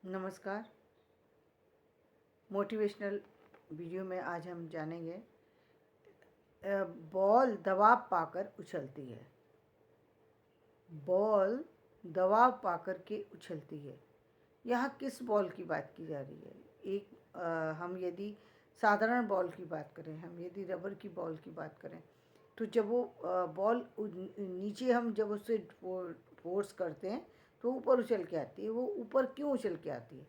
नमस्कार। Motivational video में आज हम जानेंगे बॉल दबाव पाकर उछलती है। बॉल दबाव पाकर के उछलती है। यहाँ किस बॉल की बात की जा रही है? हम यदि साधारण बॉल की बात करें, हम यदि रबर की बॉल की बात करें, तो जब वो बॉल नीचे हम जब उससे फोर्स करते हैं तो ऊपर उछल के आती है। वो ऊपर क्यों उछल के आती है?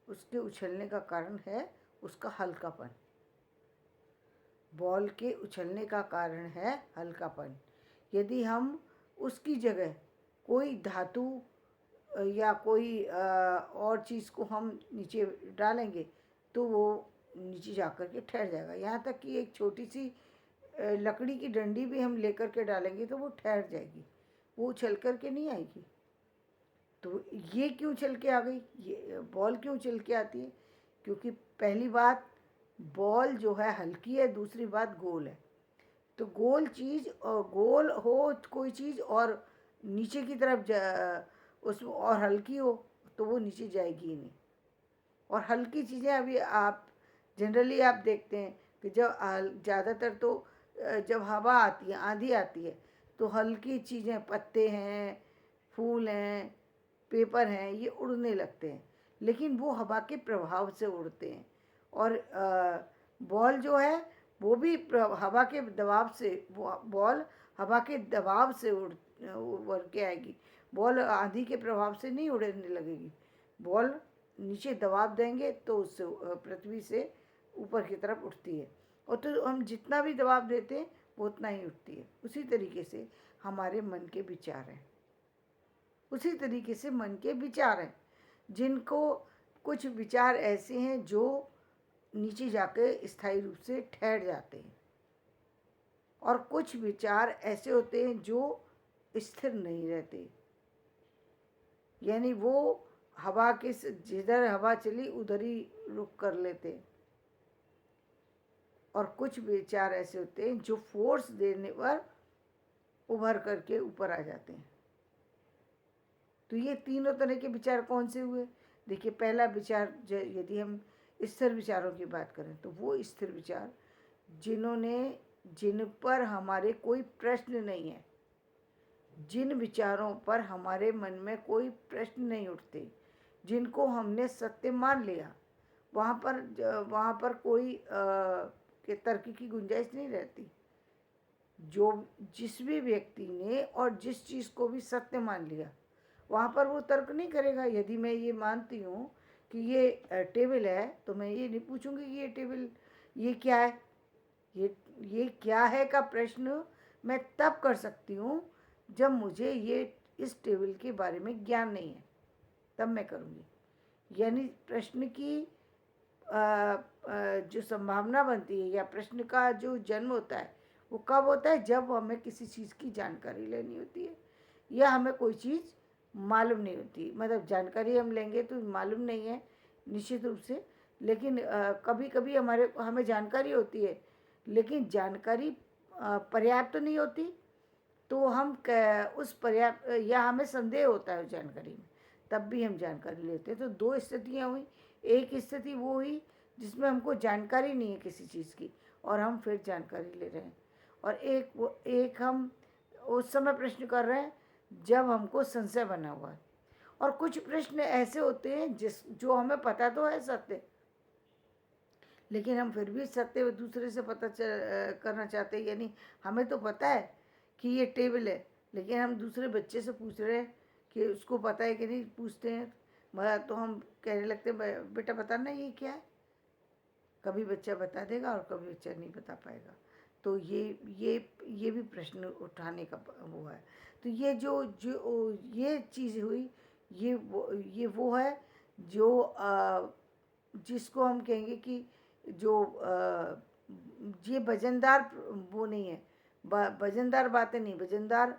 उसके उछलने का कारण है उसका हल्कापन। बॉल के उछलने का कारण है हल्कापन। यदि हम उसकी जगह कोई धातु या कोई और चीज़ को हम नीचे डालेंगे तो वो नीचे जाकर के ठहर जाएगा। यहाँ तक कि एक छोटी सी लकड़ी की डंडी भी हम लेकर के डालेंगे तो वो ठहर जाएगी, वो उछल कर के नहीं आएगी। तो ये क्यों उछल के आ गई? ये बॉल क्यों उछल के आती है? क्योंकि पहली बात, बॉल जो है हल्की है, दूसरी बात गोल है। तो गोल चीज़ और गोल हो कोई चीज़ और नीचे की तरफ उस और हल्की हो तो वो नीचे जाएगी ही नहीं। और हल्की चीज़ें अभी आप जनरली आप देखते हैं कि जब ज़्यादातर तो जब हवा आती है, आंधी आती है, तो हल्की चीज़ें, पत्ते हैं, फूल हैं, पेपर हैं, ये उड़ने लगते हैं। लेकिन वो हवा के प्रभाव से उड़ते हैं। और बॉल जो है वो भी हवा के दबाव से, बॉल हवा के दबाव से उड़ के आएगी। बॉल आंधी के प्रभाव से नहीं उड़ने लगेगी। बॉल नीचे दबाव देंगे तो उससे पृथ्वी से ऊपर की तरफ उठती है। और तो हम जितना भी दबाव देते हैं वो उतना ही उठती है। उसी तरीके से हमारे मन के विचार हैं। उसी तरीके से मन के विचार हैं, जिनको कुछ विचार ऐसे हैं जो नीचे जाके स्थायी रूप से ठहर जाते हैं, और कुछ विचार ऐसे होते हैं जो स्थिर नहीं रहते। यानी वो हवा के जिधर हवा चली उधर ही रुक कर लेते हैं। और कुछ विचार ऐसे होते हैं जो फोर्स देने पर उभर करके ऊपर आ जाते हैं। तो ये तीनों तरह के विचार कौन से हुए? देखिए, पहला विचार, यदि हम स्थिर विचारों की बात करें तो वो स्थिर विचार जिन पर हमारे कोई प्रश्न नहीं है, जिन विचारों पर हमारे मन में कोई प्रश्न नहीं उठते, जिनको हमने सत्य मान लिया, वहाँ पर कोई के तर्क की गुंजाइश नहीं रहती। जिस भी व्यक्ति ने और जिस चीज़ को भी सत्य मान लिया, वहाँ पर वो तर्क नहीं करेगा। यदि मैं ये मानती हूँ कि ये टेबल है, तो मैं ये नहीं पूछूंगी कि ये टेबल ये क्या है। ये क्या है का प्रश्न मैं तब कर सकती हूँ जब मुझे ये इस टेबल के बारे में ज्ञान नहीं है, तब मैं करूँगी। यानी प्रश्न की जो संभावना बनती है या प्रश्न का जो जन्म होता है वो कब होता है? जब हमें किसी चीज़ की जानकारी लेनी होती है या हमें कोई चीज़ मालूम नहीं होती। मतलब जानकारी हम लेंगे तो मालूम नहीं है निश्चित रूप से, लेकिन कभी कभी हमें जानकारी होती है, लेकिन जानकारी पर्याप्त तो नहीं होती। तो हम उस पर्याप्त या हमें संदेह होता है उस जानकारी में, तब भी हम जानकारी लेते हैं। तो दो स्थितियाँ हुई। एक स्थिति वो हुई जिसमें हमको जानकारी नहीं है किसी चीज़ की और हम फिर जानकारी ले रहे हैं, और एक हम उस समय प्रश्न कर रहे हैं जब हमको संशय बना हुआ है। और कुछ प्रश्न ऐसे होते हैं जो हमें पता तो है सत्य, लेकिन हम फिर भी सत्य दूसरे से पता करना चाहते हैं। यानी हमें तो पता है कि ये टेबल है, लेकिन हम दूसरे बच्चे से पूछ रहे हैं कि उसको पता है कि नहीं। पूछते हैं तो हम कहने लगते हैं बेटा बताना ये क्या है। कभी बच्चा बता देगा और कभी बच्चा नहीं बता पाएगा। तो ये भी प्रश्न उठाने का वो है। तो ये जो जो ये चीज़ हुई, ये वो है जो जिसको हम कहेंगे कि जो ये वजनदार वो नहीं है। वजनदार बातें नहीं, वजनदार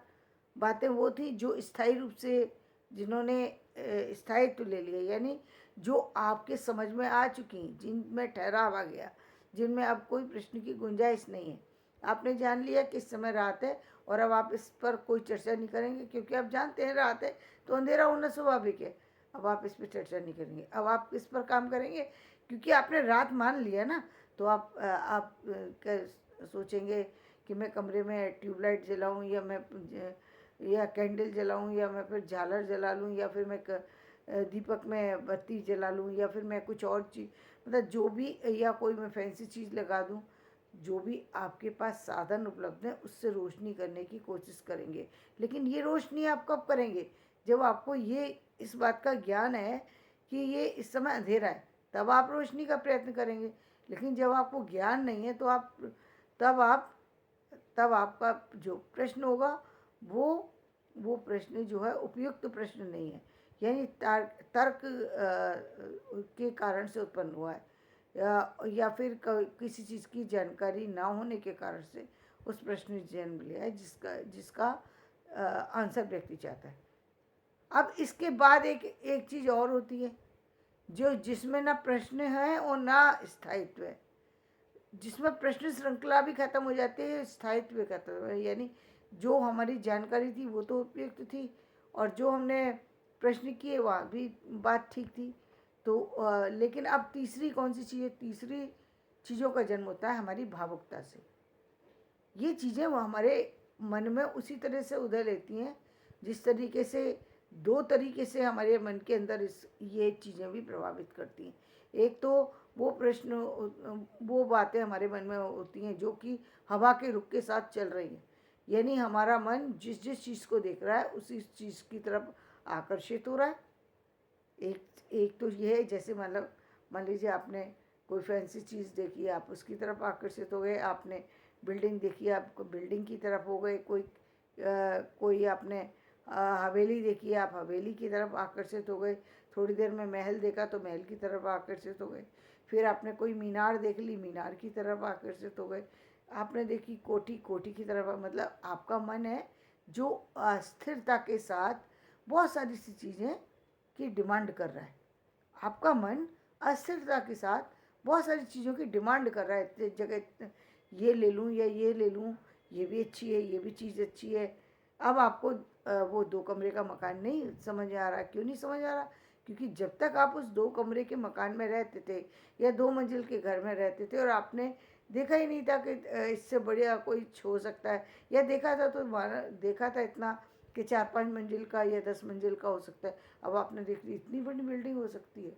बातें वो थी जो स्थायी रूप से जिन्होंने स्थायित्व ले लिया, यानी जो आपके समझ में आ चुकी, जिनमें ठहराव आ गया, जिनमें अब कोई प्रश्न की गुंजाइश नहीं है। आपने जान लिया कि इस समय रात है और अब आप इस पर कोई चर्चा नहीं करेंगे, क्योंकि आप जानते हैं रात है तो अंधेरा होना स्वाभाविक है। अब आप इस पर चर्चा नहीं करेंगे, अब आप इस पर काम करेंगे, क्योंकि आपने रात मान लिया ना। तो आप सोचेंगे कि मैं कमरे में ट्यूबलाइट जलाऊं, या कैंडल जलाऊं, या मैं फिर झालर जला लूं, या फिर मैं दीपक में बत्ती जला लूं, या फिर मैं कुछ और चीज़, मतलब जो भी, या कोई मैं फैंसी चीज़ लगा दूं। जो भी आपके पास साधन उपलब्ध है उससे रोशनी करने की कोशिश करेंगे। लेकिन ये रोशनी आप कब करेंगे? जब आपको ये इस बात का ज्ञान है कि ये इस समय अंधेरा है, तब आप रोशनी का प्रयत्न करेंगे। लेकिन जब आपको ज्ञान नहीं है तो तब आप तब आपका जो प्रश्न होगा वो प्रश्न जो है उपयुक्त प्रश्न नहीं है, यानी तर्क के कारण से उत्पन्न हुआ है, या फिर किसी चीज़ की जानकारी ना होने के कारण से उस प्रश्न ने जन्म लिया है, जिसका जिसका आंसर व्यक्ति चाहता है। अब इसके बाद एक एक चीज़ और होती है, जिसमें ना प्रश्न है और ना स्थायित्व है, जिसमें प्रश्न श्रृंखला भी खत्म हो जाती है, स्थायित्व भी खत्म हो, यानी जो हमारी जानकारी थी वो तो उपयुक्त थी, और जो हमने प्रश्न किए वहाँ भी बात ठीक थी। तो लेकिन अब तीसरी कौन सी चीज़ है? तीसरी चीज़ों का जन्म होता है हमारी भावुकता से। ये चीज़ें वो हमारे मन में उसी तरह से उदय लेती हैं जिस तरीके से, दो तरीके से हमारे मन के अंदर ये चीज़ें भी प्रभावित करती हैं। एक तो वो प्रश्न, वो बातें हमारे मन में होती हैं जो कि हवा के रुख के साथ चल रही हैं, यानी हमारा मन जिस जिस चीज़ को देख रहा है उसी चीज़ की तरफ आकर्षित हो रहा है। एक एक तो ये है, जैसे मतलब मान लीजिए आपने कोई फैंसी चीज़ देखी, आप उसकी तरफ आकर्षित हो गए। आपने बिल्डिंग देखी, आपको बिल्डिंग की तरफ हो गए। कोई आपने हवेली देखी, आप हवेली की तरफ आकर्षित हो गए। थोड़ी देर में महल देखा तो महल की तरफ आकर्षित हो गए। फिर आपने कोई मीनार देख ली, मीनार की तरफ आकर्षित हो गए। आपने देखी कोठी, कोठी की तरफ, मतलब आपका मन है जो अस्थिरता के साथ बहुत सारी सी चीज़ें की डिमांड कर रहा है। आपका मन अस्थिरता के साथ बहुत सारी चीज़ों की डिमांड कर रहा है, जगह ये ले लूँ या ये ले लूँ, ये भी अच्छी है, ये भी चीज़ अच्छी है। अब आपको वो 2 कमरे का मकान नहीं समझ आ रहा। क्यों नहीं समझ आ रहा? क्योंकि जब तक आप उस 2 कमरे के मकान में रहते थे या 2 मंजिल के घर में रहते थे और आपने देखा ही नहीं था कि इससे बढ़िया कोई हो सकता है, या देखा था तो देखा था इतना कि 4-5 मंजिल का या 10 मंजिल का हो सकता है। अब आपने देख ली इतनी बड़ी बिल्डिंग हो सकती है।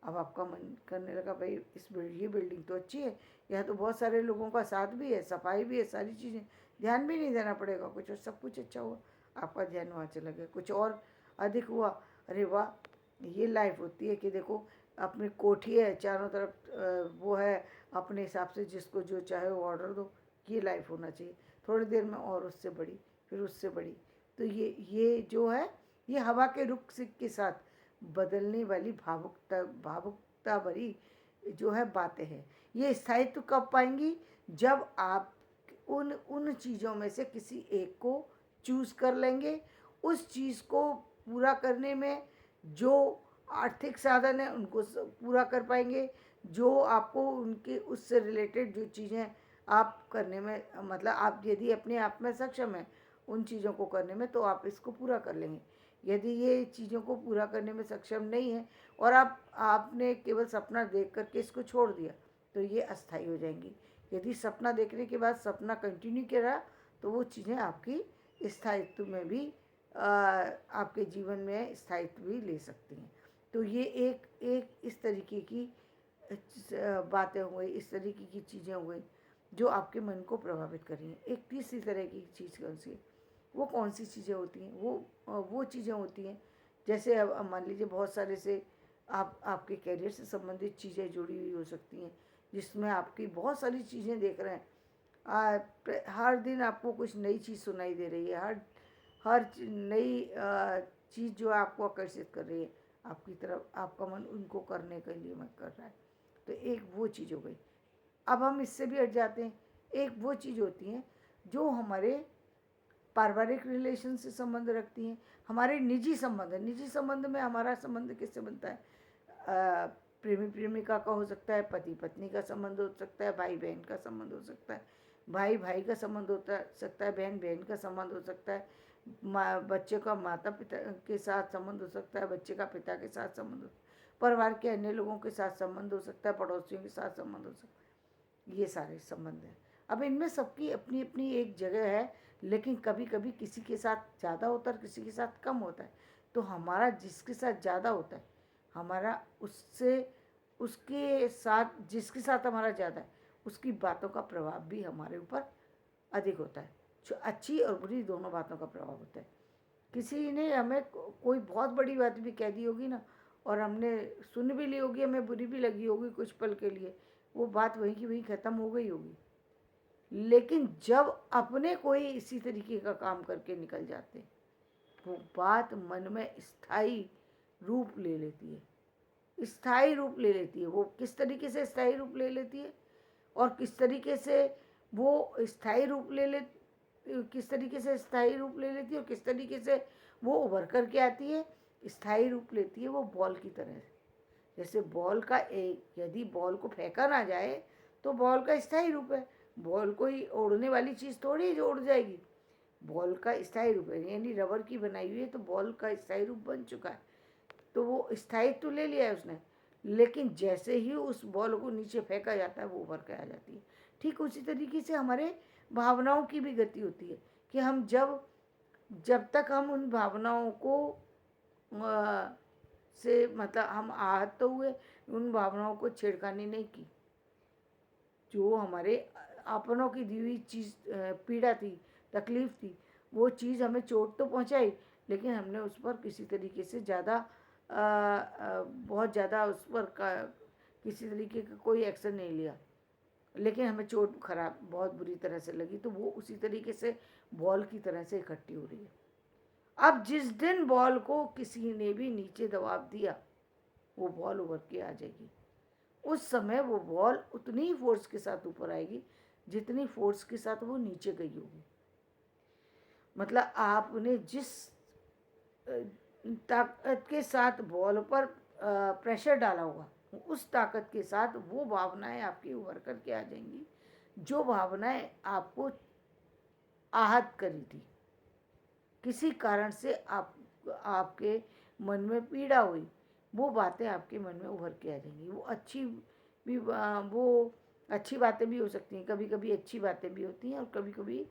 अब आपका मन करने लगा भाई ये बिल्डिंग तो अच्छी है, यहाँ तो बहुत सारे लोगों का साथ भी है, सफाई भी है, सारी चीज़ें, ध्यान भी नहीं देना पड़ेगा कुछ, और सब कुछ अच्छा हुआ। आपका ध्यान वहाँ चला गया, कुछ और अधिक हुआ। अरे वाह, ये लाइफ होती है कि देखो अपनी कोठी है, चारों तरफ वो है, अपने हिसाब से जिसको जो चाहे वो ऑर्डर दो। ये लाइफ होना चाहिए। थोड़ी देर में और उससे बड़ी, फिर उससे बड़ी। तो ये जो है, ये हवा के रुख के साथ बदलने वाली भावुकता भरी जो है बातें हैं। ये स्थायित्व कब पाएंगी? जब आप उन उन चीज़ों में से किसी एक को चूज़ कर लेंगे। उस चीज़ को पूरा करने में जो आर्थिक साधन है उनको पूरा कर पाएंगे। जो आपको उनके उससे रिलेटेड जो चीज़ें आप करने में, मतलब आप यदि अपने आप में सक्षम हैं उन चीज़ों को करने में, तो आप इसको पूरा कर लेंगे। यदि ये चीज़ों को पूरा करने में सक्षम नहीं है और आपने केवल सपना देख करके इसको छोड़ दिया, तो ये अस्थायी हो जाएंगी। यदि सपना देखने के बाद सपना कंटिन्यू किया तो वो चीज़ें आपकी स्थायित्व में भी आपके जीवन में स्थायित्व भी ले सकती हैं। तो ये एक एक इस तरीके की बातें हो गई, इस तरीके की चीज़ें हो गई जो आपके मन को प्रभावित कर रही हैं। एक तीसरी तरह की चीज़ कौन सी है? वो कौन सी चीज़ें होती हैं? वो चीज़ें होती हैं, जैसे अब मान लीजिए बहुत सारे से आपके करियर से संबंधित चीज़ें जुड़ी हुई हो सकती हैं, जिसमें आपकी बहुत सारी चीज़ें देख रहे हैं। हर दिन आपको कुछ नई चीज़ सुनाई दे रही है, हर नई चीज़ जो आपको आकर्षित कर रही है आपकी तरफ, आपका मन उनको करने के लिए मन कर रहा है। तो एक वो चीज़ हो गई। अब हम इससे भी हट जाते हैं। एक वो चीज़ होती हैं जो हमारे पारिवारिक रिलेशन से संबंध रखती हैं, हमारे निजी संबंध है। निजी संबंध में हमारा संबंध किससे बनता है? प्रेमी प्रेमिका का हो सकता है, पति पत्नी का संबंध हो सकता है, भाई बहन का संबंध हो सकता है, भाई भाई का संबंध होता सकता है, बहन बहन का संबंध हो सकता है, बच्चे का माता पिता के साथ संबंध हो सकता है, बच्चे का पिता के साथ संबंध हो सकता है, परिवार के अन्य लोगों के साथ संबंध हो सकता है, पड़ोसियों के साथ संबंध हो सकता है। ये सारे संबंध हैं। अब इनमें सबकी अपनी अपनी एक जगह है, लेकिन कभी कभी किसी के साथ ज़्यादा होता है, किसी के साथ कम होता है। तो हमारा जिसके साथ ज़्यादा होता है, हमारा उससे उसके साथ जिसके साथ हमारा ज़्यादा है, उसकी बातों का प्रभाव भी हमारे ऊपर अधिक होता है। जो अच्छी और बुरी दोनों बातों का प्रभाव होता है। किसी ने हमें कोई बहुत बड़ी बात भी कह दी होगी ना, और हमने सुन भी ली होगी, हमें बुरी भी लगी होगी कुछ पल के लिए, वो बात वहीं की वहीं ख़त्म हो गई होगी। लेकिन जब अपने कोई इसी तरीके का काम करके निकल जाते हैं, वो बात मन में स्थायी रूप ले लेती है। स्थायी रूप ले लेती है। वो किस तरीके से स्थायी रूप ले लेती है, और किस तरीके से वो स्थायी रूप ले ले किस तरीके से स्थायी रूप ले लेती है, और किस तरीके से वो उभर करके आती है, स्थायी रूप लेती है वो बॉल की तरह से। जैसे बॉल का एक, यदि बॉल को फेंका ना जाए तो बॉल का स्थायी रूप है। बॉल कोई उड़ने वाली चीज़ थोड़ी है जो उड़ जाएगी। बॉल का स्थायी रूप है, यानी रबर की बनाई हुई है, तो बॉल का स्थायी रूप बन चुका है, तो वो स्थायित्व ले लिया है उसने। लेकिन जैसे ही उस बॉल को नीचे फेंका जाता है, वो उभर के आ जाती है। ठीक उसी तरीके से हमारे भावनाओं की भी गति होती है कि हम जब तक हम उन भावनाओं को से मतलब हम आहत तो हुए, उन भावनाओं को छेड़खानी नहीं की। जो हमारे अपनों की दी हुई चीज़, पीड़ा थी, तकलीफ़ थी, वो चीज़ हमें चोट तो पहुंचाई, लेकिन हमने उस पर किसी तरीके से बहुत ज़्यादा उस पर किसी तरीके का कोई एक्शन नहीं लिया, लेकिन हमें चोट खराब बहुत बुरी तरह से लगी, तो वो उसी तरीके से बॉल की तरह से इकट्ठी हो रही है। अब जिस दिन बॉल को किसी ने भी नीचे दबाव दिया, वो बॉल उभर के आ जाएगी। उस समय वो बॉल उतनी ही फोर्स के साथ ऊपर आएगी जितनी फोर्स के साथ वो नीचे गई होगी। मतलब आपने जिस ताकत के साथ बॉल पर प्रेशर डाला होगा, उस ताकत के साथ वो भावनाएं आपकी उभर करके आ जाएंगी जो भावनाएं आपको आहत करी थी। किसी कारण से आपके मन में पीड़ा हुई, वो बातें आपके मन में उभर के आ जाएंगी। वो अच्छी बातें भी हो सकती हैं, कभी कभी अच्छी बातें भी होती हैं और कभी कभी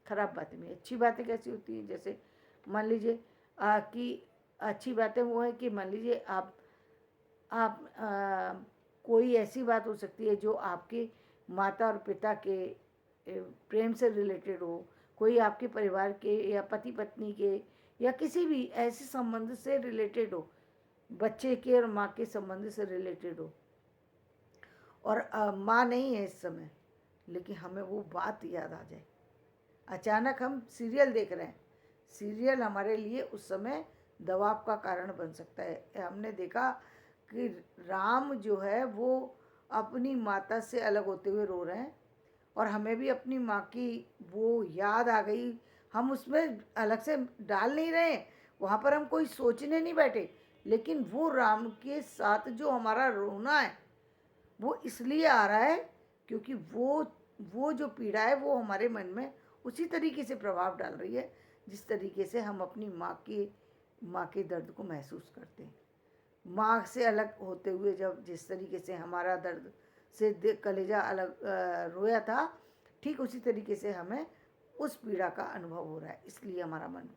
खराब बातें भी। अच्छी बातें कैसी होती हैं, जैसे मान लीजिए कि अच्छी बातें वो है कि मान लीजिए आप कोई ऐसी बात हो सकती है जो आपके माता और पिता के प्रेम से रिलेटेड हो, कोई आपके परिवार के या पति पत्नी के या किसी भी ऐसे संबंध से रिलेटेड हो, बच्चे के और माँ के संबंध से रिलेटेड हो, और माँ नहीं है इस समय, लेकिन हमें वो बात याद आ जाए। अचानक हम सीरियल देख रहे हैं, सीरियल हमारे लिए उस समय दबाव का कारण बन सकता है। हमने देखा कि राम जो है वो अपनी माता से अलग होते हुए रो रहे हैं, और हमें भी अपनी माँ की वो याद आ गई। हम उसमें अलग से डाल नहीं रहे हैं, वहाँ पर हम कोई सोचने नहीं बैठे, लेकिन वो राम के साथ जो हमारा रोना है वो इसलिए आ रहा है क्योंकि वो जो पीड़ा है वो हमारे मन में उसी तरीके से प्रभाव डाल रही है जिस तरीके से हम अपनी माँ के दर्द को महसूस करते हैं। माँ से अलग होते हुए जब जिस तरीके से हमारा दर्द से कलेजा अलग रोया था, ठीक उसी तरीके से हमें उस पीड़ा का अनुभव हो रहा है, इसलिए हमारा मन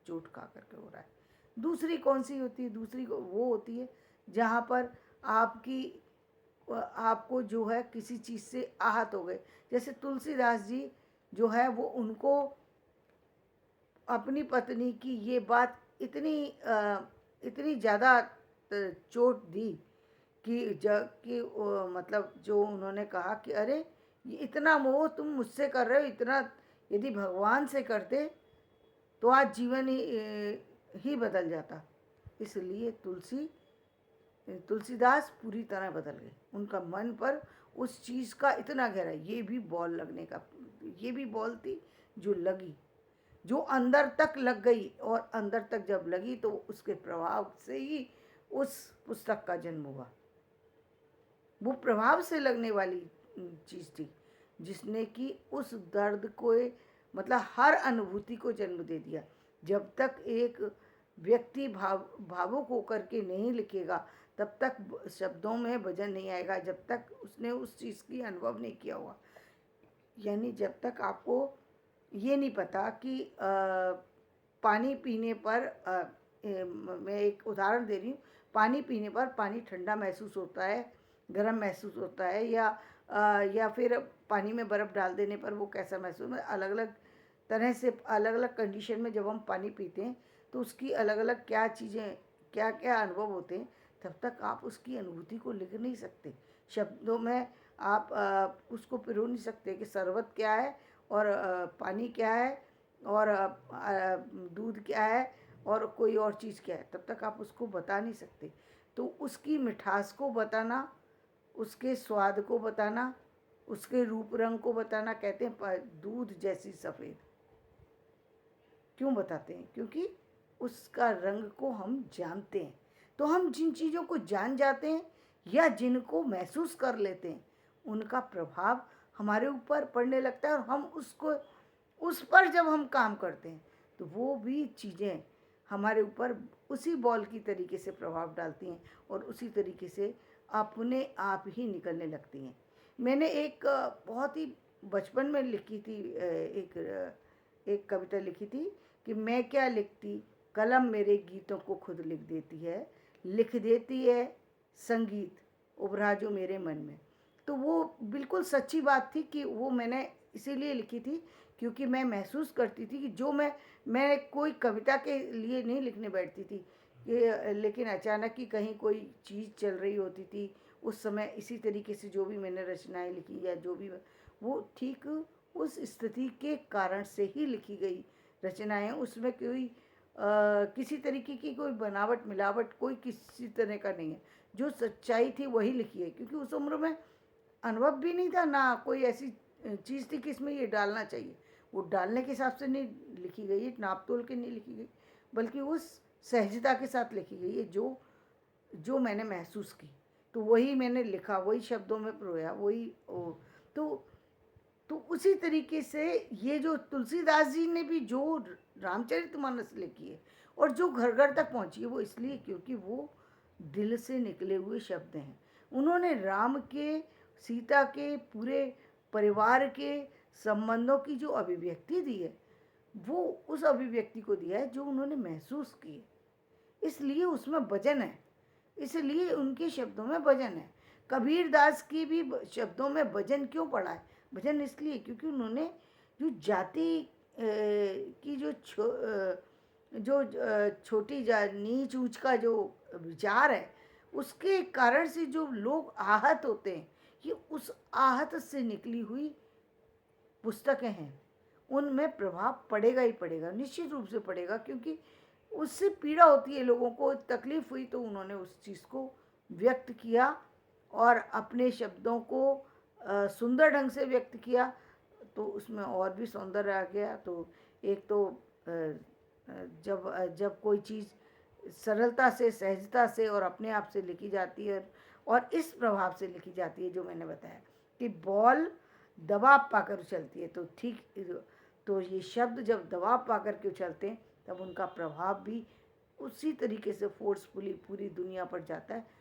चोट खा करके हो रहा है। दूसरी कौन सी होती है? दूसरी वो होती है जहाँ पर आपको जो है किसी चीज़ से आहत हो गए। जैसे तुलसीदास जी जो है वो उनको अपनी पत्नी की ये बात इतनी ज़्यादा चोट दी कि मतलब जो उन्होंने कहा कि अरे ये इतना मोह तुम मुझसे कर रहे हो, इतना यदि भगवान से करते तो आज जीवन ही बदल जाता। इसलिए तुलसीदास पूरी तरह बदल गए। उनका मन पर उस चीज़ का इतना गहरा, ये भी बॉल थी जो लगी, जो अंदर तक लग गई, और अंदर तक जब लगी तो उसके प्रभाव से ही उस पुस्तक का जन्म हुआ। वो प्रभाव से लगने वाली चीज़ थी जिसने कि उस दर्द को मतलब हर अनुभूति को जन्म दे दिया। जब तक एक व्यक्ति भावुक होकर के नहीं लिखेगा तब तक शब्दों में वजन नहीं आएगा, जब तक उसने उस चीज़ की अनुभव नहीं किया हुआ। यानी जब तक आपको ये नहीं पता कि पानी पीने पर मैं एक उदाहरण दे रही हूँ, पानी पीने पर पानी ठंडा महसूस होता है, गर्म महसूस होता है, या फिर पानी में बर्फ़ डाल देने पर वो कैसा महसूस, अलग अलग तरह से अलग अलग कंडीशन में जब हम पानी पीते हैं तो उसकी अलग अलग क्या चीज़ें, क्या क्या अनुभव होते हैं, तब तक आप उसकी अनुभूति को लिख नहीं सकते शब्दों में। आप उसको पिरो नहीं सकते कि शरबत क्या है और पानी क्या है और दूध क्या है और कोई और चीज़ क्या है, तब तक आप उसको बता नहीं सकते। तो उसकी मिठास को बताना, उसके स्वाद को बताना, उसके रूप रंग को बताना, कहते हैं दूध जैसी सफ़ेद। क्यों बताते हैं? क्योंकि उसका रंग को हम जानते हैं। तो हम जिन चीज़ों को जान जाते हैं या जिनको महसूस कर लेते हैं, उनका प्रभाव हमारे ऊपर पड़ने लगता है और हम उसको, उस पर जब हम काम करते हैं तो वो भी चीज़ें हमारे ऊपर उसी बॉल की तरीके से प्रभाव डालती हैं और उसी तरीके से अपने आप ही निकलने लगती हैं। मैंने एक बहुत ही बचपन में लिखी थी, एक कविता लिखी थी कि मैं क्या लिखती, कलम मेरे गीतों को खुद लिख देती है, लिख देती है संगीत उभरा जो मेरे मन में। तो वो बिल्कुल सच्ची बात थी कि वो मैंने इसीलिए लिखी थी क्योंकि मैं महसूस करती थी कि जो मैं कोई कविता के लिए नहीं लिखने बैठती थी कि, लेकिन अचानक ही कहीं कोई चीज़ चल रही होती थी उस समय, इसी तरीके से जो भी मैंने रचनाएं लिखी या जो भी, वो ठीक उस स्थिति के कारण से ही लिखी गई रचनाएं। उसमें कोई किसी तरीके की कोई बनावट मिलावट कोई किसी तरह का नहीं है, जो सच्चाई थी वही लिखी है। क्योंकि उस उम्र में अनुभव भी नहीं था, ना कोई ऐसी चीज़ थी कि इसमें ये डालना चाहिए, वो डालने के हिसाब से नहीं लिखी गई है, नाप तोल के नहीं लिखी गई, बल्कि उस सहजता के साथ लिखी गई है जो जो मैंने महसूस की। तो वही मैंने लिखा, वही शब्दों में पिरोया, वही तो तो उसी तरीके से ये जो तुलसीदास जी ने भी जो रामचरितमानस लिखी है और जो घर घर तक पहुंची है, वो इसलिए क्योंकि वो दिल से निकले हुए शब्द हैं। उन्होंने राम के, सीता के, पूरे परिवार के संबंधों की जो अभिव्यक्ति दी है, वो उस अभिव्यक्ति को दिया है जो उन्होंने महसूस की है, इसलिए उसमें वजन है, इसलिए उनके शब्दों में वजन है। कबीर दास की भी शब्दों में वजन क्यों पड़ा है? वजन इसलिए क्योंकि उन्होंने जो जाति की जो छोटी नीच ऊंच का जो विचार है, उसके कारण से जो लोग आहत होते हैं, ये उस आहत से निकली हुई पुस्तकें हैं। उनमें प्रभाव पड़ेगा ही पड़ेगा, निश्चित रूप से पड़ेगा, क्योंकि उससे पीड़ा होती है, लोगों को तकलीफ हुई तो उन्होंने उस चीज़ को व्यक्त किया और अपने शब्दों को सुंदर ढंग से व्यक्त किया, तो उसमें और भी सौंदर्य आ गया। तो एक तो जब जब कोई चीज़ सरलता से, सहजता से और अपने आप से लिखी जाती है और इस प्रभाव से लिखी जाती है जो मैंने बताया कि बॉल दबाव पाकर उछलती है, तो ठीक, तो ये शब्द जब दबाव पाकर के उछलते हैं तब उनका प्रभाव भी उसी तरीके से फोर्सफुली पूरी दुनिया पर जाता है